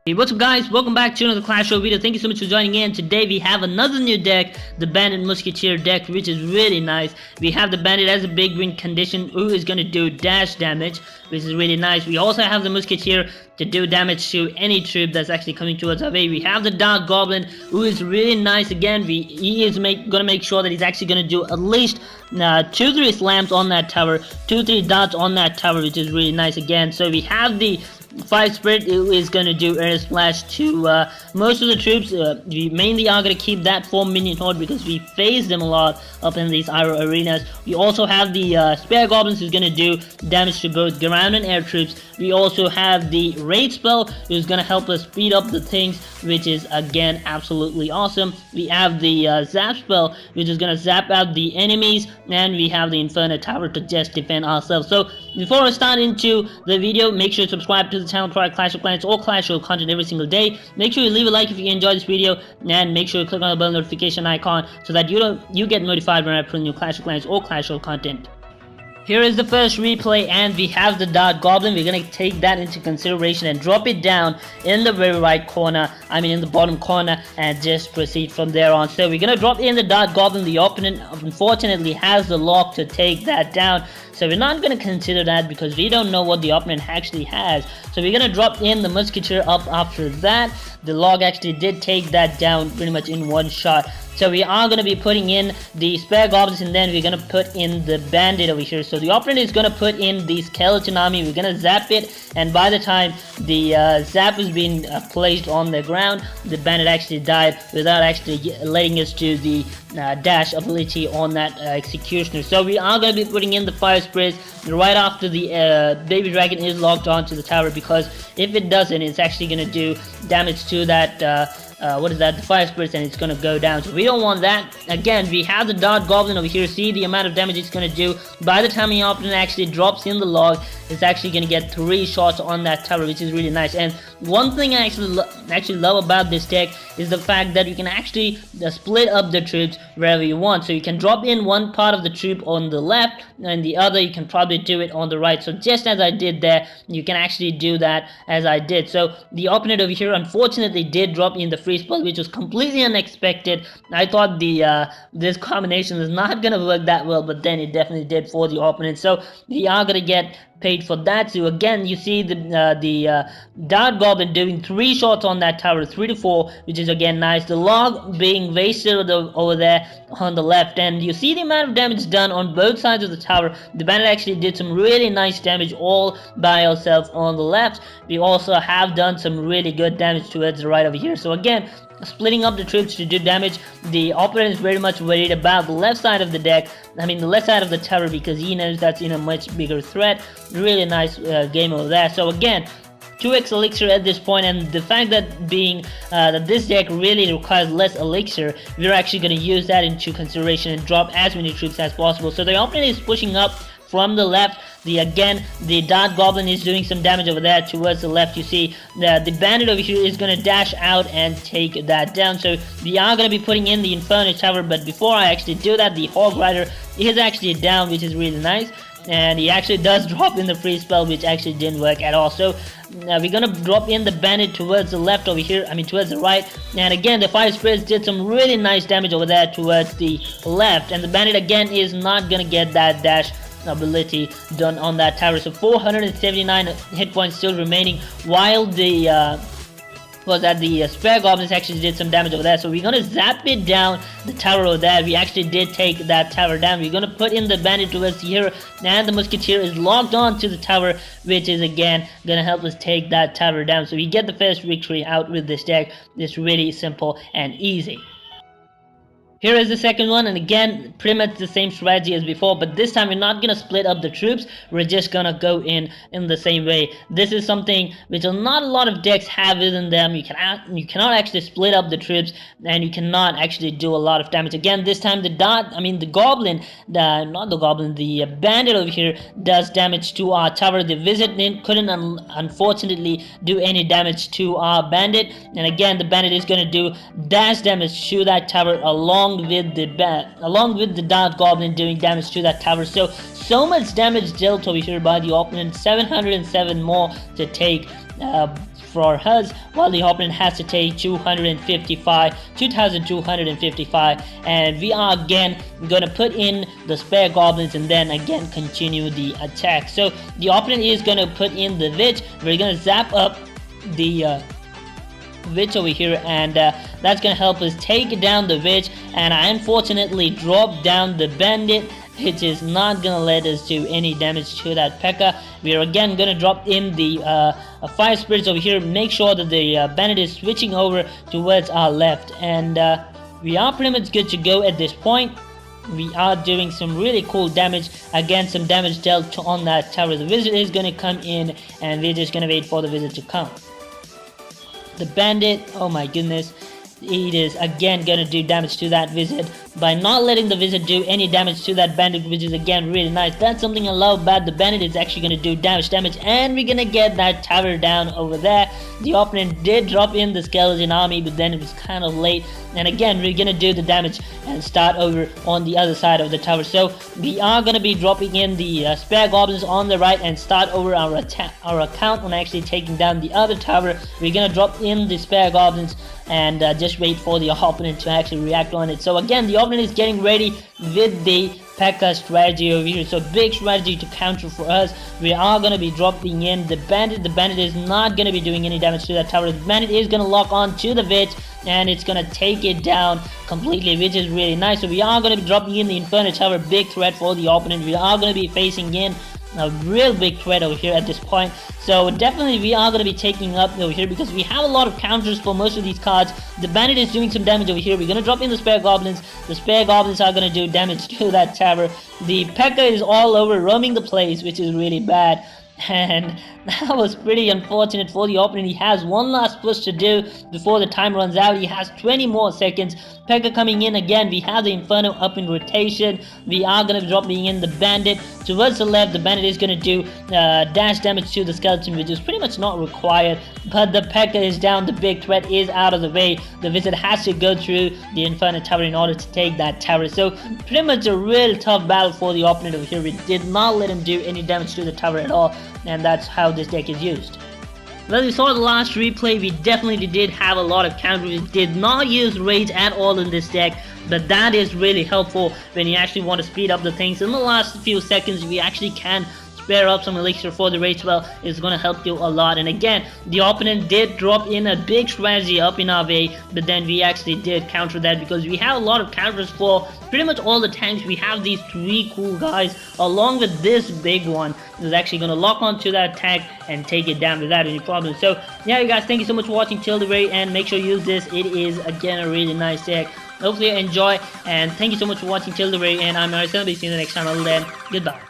Hey, what's up guys, welcome back to another Clash Royale video. Thank you so much for joining in. Today we have another new deck, the Bandit Musketeer deck, which is really nice. We have the Bandit as a big win condition who is going to do dash damage, which is really nice. We also have the Musketeer to do damage to any troop that's actually coming towards our way. We have the Dark Goblin who is really nice. Again, he is going to make sure that he's actually going to do at least 2-3 slams on that tower, 2-3 dots on that tower, which is really nice again. So we have the 5 Spirit who is going to do air splash to most of the troops. We mainly are going to keep that 4 minion horde because we phase them a lot up in these Iron arenas. We also have the spare goblins who's going to do damage to both ground and air troops. We also have the raid spell who's going to help us speed up the things, which is again absolutely awesome. We have the zap spell which is going to zap out the enemies, and we have the inferno tower to just defend ourselves. So before I start into the video, make sure to subscribe to the channel for Clash of Clans or Clash Royale content every single day. Make sure you leave a like if you enjoyed this video, and make sure you click on the bell notification icon so that you get notified when I put new Clash of Clans or Clash Royale content. Here is the first replay, and we have the Dark Goblin. We're going to take that into consideration and drop it down in the very right corner, in the bottom corner, and just proceed from there on. So we're going to drop in the Dark Goblin. The opponent unfortunately has the lock to take that down, so we're not going to consider that because we don't know what the opponent actually has. So we're going to drop in the Musketeer up after that. The log actually did take that down pretty much in one shot. So we are going to be putting in the spare goblins, and then we're going to put in the bandit over here. So the opponent is going to put in the skeleton army. We're going to zap it, and by the time the zap has been placed on the ground, the bandit actually died without actually letting us do the dash ability on that executioner. So we are going to be putting in the fire sprays right after the baby dragon is locked onto the tower, because if it doesn't, it's actually going to do damage to that the fire spirits, and it's going to go down. So we don't want that. Again, we have the Dark Goblin over here. See the amount of damage it's going to do. By the time the opponent actually drops in the log, it's actually going to get 3 shots on that tower, which is really nice. And one thing I actually love about this deck is the fact that you can actually split up the troops wherever you want. So you can drop in one part of the troop on the left, and the other you can probably do it on the right. So just as I did there, you can actually do that as I did. So the opponent over here unfortunately did drop in the free spell, which was completely unexpected. I thought this combination is not going to work that well, but then it definitely did for the opponent. So we are going to get paid for that. So again, you see the Dark Goblin doing 3 shots on that tower, 3 to 4, which is again nice. The log being wasted over there on the left, and you see the amount of damage done on both sides of the tower. The bandit actually did some really nice damage all by herself on the left. We also have done some really good damage towards the right over here. So again, splitting up the troops to do damage. The opponent is very much worried about the left side of the deck, the left side of the tower, because he knows that's a much bigger threat. Really nice game over there. So again, 2x elixir at this point, and the fact that that this deck really requires less elixir, we're actually going to use that into consideration and drop as many troops as possible. So the opponent is pushing up from the left. The Dark Goblin is doing some damage over there towards the left. You see the bandit over here is going to dash out and take that down. So we are going to be putting in the Inferno Tower, but before I actually do that, the Hog Rider is actually down, which is really nice. And he actually does drop in the free spell, which actually didn't work at all. So we're gonna drop in the bandit towards the left over here, towards the right. And again, the fire spirits did some really nice damage over there towards the left, and the bandit again is not gonna get that dash ability done on that tower. So 479 hit points still remaining, while the spare goblins actually did some damage over there. So we're gonna zap it down the tower over there. We actually did take that tower down. We're gonna put in the bandit towards here, and the musketeer is locked on to the tower, which is again gonna help us take that tower down. So we get the first victory out with this deck. It's really simple and easy. Here is the second one, and again, pretty much the same strategy as before, but this time we're not going to split up the troops. We're just going to go in the same way. This is something which not a lot of decks have within them. You cannot actually split up the troops, and you cannot actually do a lot of damage. Again, this time the bandit over here does damage to our tower. The wizard couldn't unfortunately do any damage to our bandit, and again, the bandit is going to do dash damage to that tower along with the Dark Goblin doing damage to that tower. So much damage dealt over here by the opponent. 707 more to take for us, while the opponent has to take 2255, and we are again gonna put in the spare goblins and then again continue the attack. So the opponent is gonna put in the witch. We're gonna zap up the witch over here, and that's gonna help us take down the witch, and I unfortunately dropped down the bandit, which is not gonna let us do any damage to that Pekka. We are again gonna drop in the fire spirits over here, make sure that the bandit is switching over towards our left, and we are pretty much good to go at this point. We are doing some really cool damage, again some damage dealt on that tower. The wizard is gonna come in, and we're just gonna wait for the wizard to come. The bandit, oh my goodness, it is again gonna do damage to that wizard by not letting the wizard do any damage to that bandit, which is again really nice. That's something I love about the bandit. Is actually gonna do damage, and we're gonna get that tower down over there. The opponent did drop in the skeleton army, but then it was kind of late, and again we're gonna do the damage and start over on the other side of the tower. So we are gonna be dropping in the spare goblins on the right and start over our account on actually taking down the other tower. We're gonna drop in the spare goblins and just wait for the opponent to actually react on it. So again, the opponent is getting ready with the Pekka strategy over here. So big strategy to counter for us. We are going to be dropping in the bandit. The bandit is not going to be doing any damage to that tower. The bandit is going to lock on to the witch, and it's going to take it down completely, which is really nice. So we are going to be dropping in the Inferno Tower. Big threat for the opponent. We are going to be facing in a real big threat over here at this point. So definitely we are going to be taking up over here because we have a lot of counters for most of these cards. The bandit is doing some damage over here. We're going to drop in the spare goblins. The spare goblins are going to do damage to that tower. The Pekka is all over roaming the place, which is really bad. And that was pretty unfortunate for the opponent. He has one last push to do before the time runs out. He has 20 more seconds. Pekka coming in again. We have the Inferno up in rotation. We are going to be dropping in the bandit. Towards the left, the bandit is going to do dash damage to the skeleton, which is pretty much not required. But the Pekka is down. The big threat is out of the way. The wizard has to go through the Inferno Tower in order to take that tower. So pretty much a real tough battle for the opponent over here. We did not let him do any damage to the tower at all. And that's how this deck is used. Well, we saw the last replay, we definitely did have a lot of counters. We did not use rage at all in this deck, but that is really helpful when you actually want to speed up the things. In the last few seconds, we actually can spare up some elixir for the rage spell. Is going to help you a lot. And again, the opponent did drop in a big strategy up in our way, but then we actually did counter that because we have a lot of counters for pretty much all the tanks. We have these three cool guys along with this big one is actually going to lock onto that tank and take it down without any problem. So yeah, you guys, thank you so much for watching till the very end. Make sure you use this. It is again a really nice deck. Hopefully you enjoy, and thank you so much for watching till the very end. I'm Ayrus, and I'll be seeing you next time. Until then, goodbye.